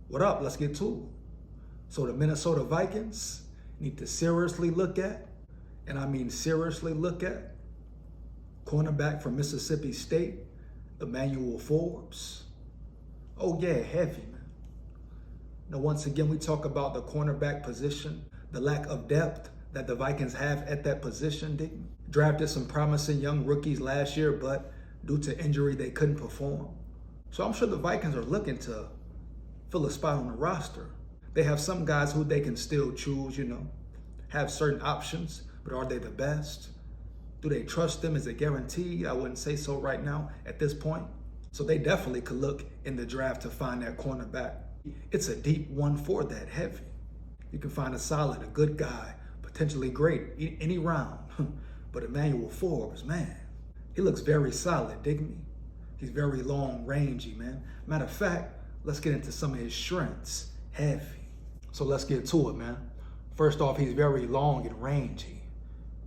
What up? Let's get to it. So the Minnesota Vikings need to seriously look at, and I mean seriously look at, cornerback from Mississippi State, Emmanuel Forbes. Oh yeah, heavy, man. Now once again, we talk about the cornerback position, the lack of depth that the Vikings have at that position. They drafted some promising young rookies last year, but due to injury, they couldn't perform. So I'm sure the Vikings are looking to fill a spot on the roster. They have some guys who they can still choose, have certain options, but are they the best? Do they trust them? Is it guaranteed? I wouldn't say so right now at this point. So they definitely could look in the draft to find that cornerback. It's a deep one for that heavy. You can find a solid, a good guy, potentially great any round. But Emmanuel Forbes, man, he looks very solid, dig me? He's very long, rangy, man. Matter of fact, let's get into some of his strengths. Heavy. So let's get to it, man. First off, he's very long and rangy.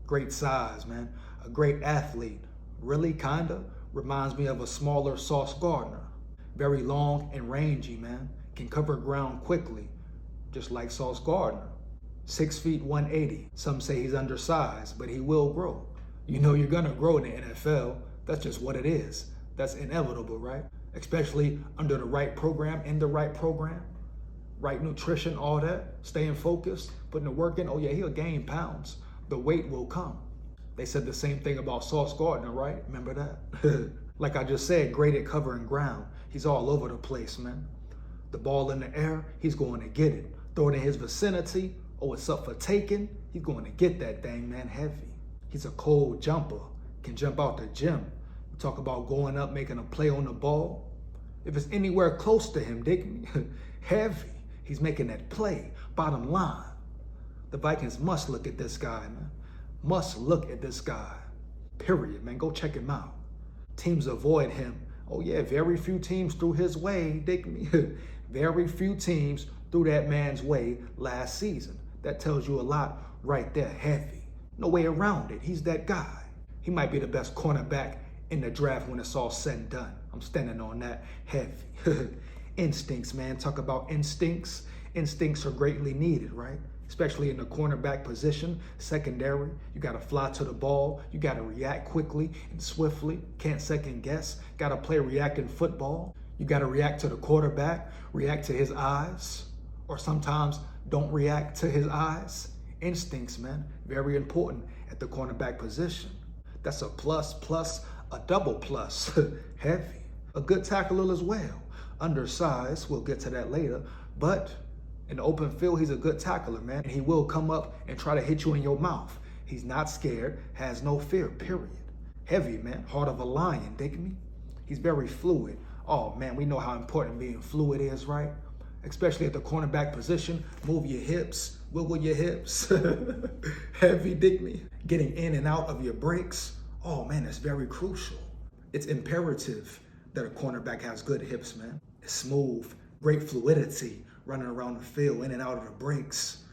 Great size, man. A great athlete. Really, kinda reminds me of a smaller Sauce Gardner. Very long and rangy, man. Can cover ground quickly, just like Sauce Gardner. 6 feet, 180. Some say he's undersized, but he will grow. You know you're gonna grow in the NFL. That's just what it is. That's inevitable, right? Especially under the right program, in the right program, right nutrition, all that, staying focused, putting the work in. Oh yeah, he'll gain pounds. The weight will come. They said the same thing about Sauce Gardner, right? Remember that? Like I just said, great at covering ground. He's all over the place, man. The ball in the air, he's going to get it. Throw it in his vicinity, oh, it's up for taking. He's going to get that thing, man, heavy. He's a cold jumper, can jump out the gym. You talk about going up, making a play on the ball. If it's anywhere close to him, dig me, heavy. He's making that play, bottom line. The Vikings must look at this guy, man. Must look at this guy, period, man. Go check him out. Teams avoid him. Oh yeah, very few teams threw his way, dig me. Very few teams threw that man's way last season. That tells you a lot right there, heavy. No way around it, he's that guy. He might be the best cornerback in the draft when it's all said and done. I'm standing on that, heavy. Instincts, man, talk about instincts. Instincts are greatly needed, right? Especially in the cornerback position, secondary. You gotta fly to the ball. You gotta react quickly and swiftly. Can't second guess. Gotta play reacting football. You gotta react to the quarterback, react to his eyes, or sometimes don't react to his eyes. Instincts, man, very important at the cornerback position. That's a plus, a double plus, heavy. A good tackler as well. Undersized, we'll get to that later, but in the open field, he's a good tackler, man. And he will come up and try to hit you in your mouth. He's not scared, has no fear, period. Heavy, man, heart of a lion, dig me? He's very fluid. Oh man, we know how important being fluid is, right? Especially at the cornerback position. Move your hips, wiggle your hips. Heavy, dig me? Getting in and out of your breaks. Oh man, that's very crucial. It's imperative that a cornerback has good hips, man. It's smooth, great fluidity, running around the field, in and out of the breaks.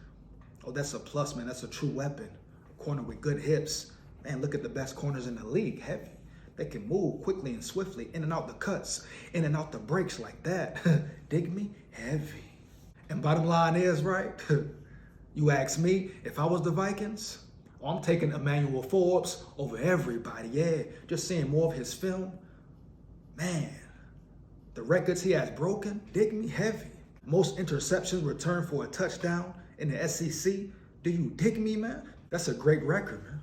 Oh, that's a plus, man. That's a true weapon. A corner with good hips. Man, look at the best corners in the league, heavy. They can move quickly and swiftly, in and out the cuts, in and out the breaks like that. Dig me? Heavy. And bottom line is, right, you ask me, if I was the Vikings, I'm taking Emmanuel Forbes over everybody, yeah. Just seeing more of his film. Man, the records he has broken, dig me? Heavy. Most interceptions returned for a touchdown in the SEC. Do you dig me, man? That's a great record, man.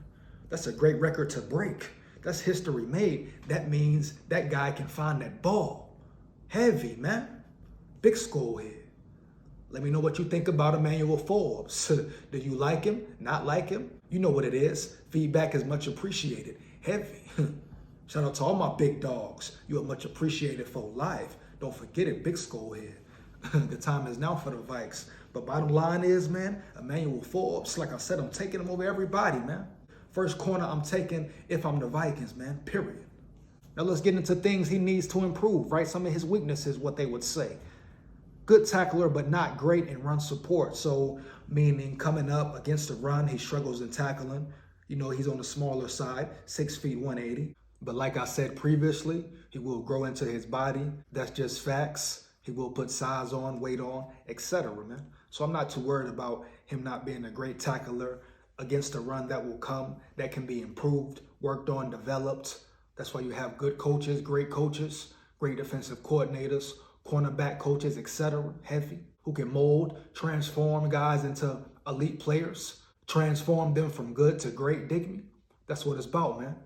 That's a great record to break. That's history made. That means that guy can find that ball. Heavy, man. Big SKOL here. Let me know what you think about Emmanuel Forbes. Do you like him? Not like him? You know what it is. Feedback is much appreciated. Heavy. Shout out to all my big dogs. You are much appreciated for life. Don't forget it, big SKOL here. The time is now for the Vikes. But bottom line is, man, Emmanuel Forbes, like I said, I'm taking him over everybody, man. First corner I'm taking if I'm the Vikings, man, period. Now let's get into things he needs to improve, right? Some of his weaknesses, what they would say. Good tackler, but not great in run support. So meaning coming up against the run, he struggles in tackling. You know, he's on the smaller side, 6 feet, 180. But like I said previously, he will grow into his body. That's just facts. He will put size on, weight on, etc., man. So I'm not too worried about him not being a great tackler against a run that will come, that can be improved, worked on, developed. That's why you have good coaches, great defensive coordinators, cornerback coaches, etc., heavy, who can mold, transform guys into elite players, transform them from good to great, dig me? That's what it's about, man.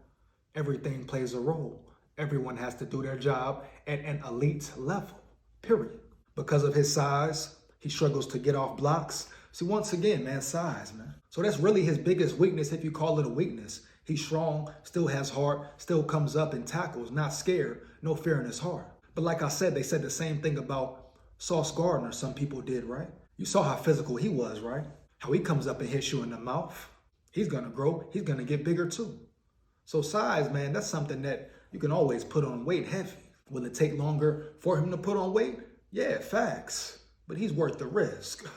Everything plays a role. Everyone has to do their job at an elite level, period. Because of his size, he struggles to get off blocks. See, once again, man, size, man. So that's really his biggest weakness, if you call it a weakness. He's strong, still has heart, still comes up and tackles, not scared, no fear in his heart. But like I said, they said the same thing about Sauce Gardner, some people did, right? You saw how physical he was, right? How he comes up and hits you in the mouth. He's going to grow. He's going to get bigger too. So size, man, that's something that you can always put on weight heavy. Will it take longer for him to put on weight? Yeah, facts. But he's worth the risk.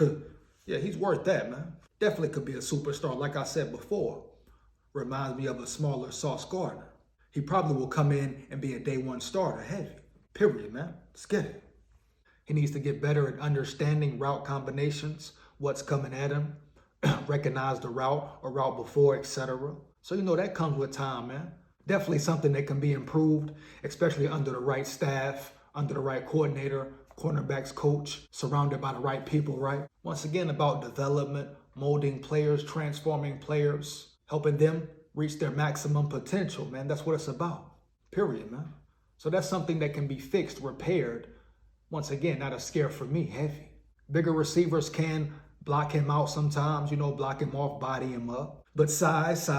Yeah, he's worth that, man. Definitely could be a superstar, like I said before. Reminds me of a smaller Sauce Gardner. He probably will come in and be a day one starter, heavy. Period, man. Let's get it. He needs to get better at understanding route combinations, what's coming at him, recognize the route or route before, etc. So, that comes with time, man. Definitely something that can be improved, especially under the right staff, under the right coordinator, cornerbacks coach, surrounded by the right people, right? Once again, about development, molding players, transforming players, helping them reach their maximum potential, man. That's what it's about, period, man. So that's something that can be fixed, repaired. Once again, not a scare for me, heavy. Bigger receivers can block him out sometimes, block him off, body him up. But size.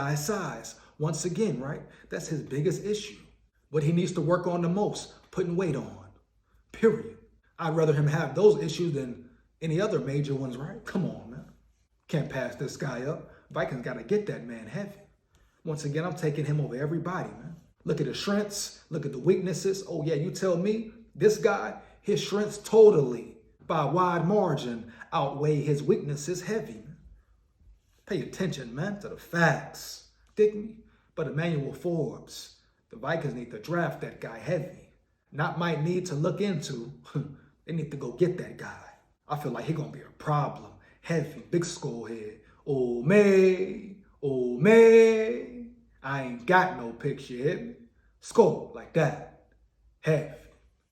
Once again, right? That's his biggest issue. What he needs to work on the most, putting weight on, period. I'd rather him have those issues than any other major ones, right? Come on, man. Can't pass this guy up. Vikings got to get that man heavy. Once again, I'm taking him over everybody, man. Look at his strengths. Look at the weaknesses. Oh, yeah, you tell me this guy, his strengths totally, by a wide margin, outweigh his weaknesses heavy, man. Pay attention, man, to the facts. Dig me? But Emmanuel Forbes, the Vikings need to draft that guy heavy. Not might need to look into. They need to go get that guy. I feel like he's going to be a problem. Heavy, big skull head. Oh, me. I ain't got no picture, hit me. SKOL, like that. Heavy.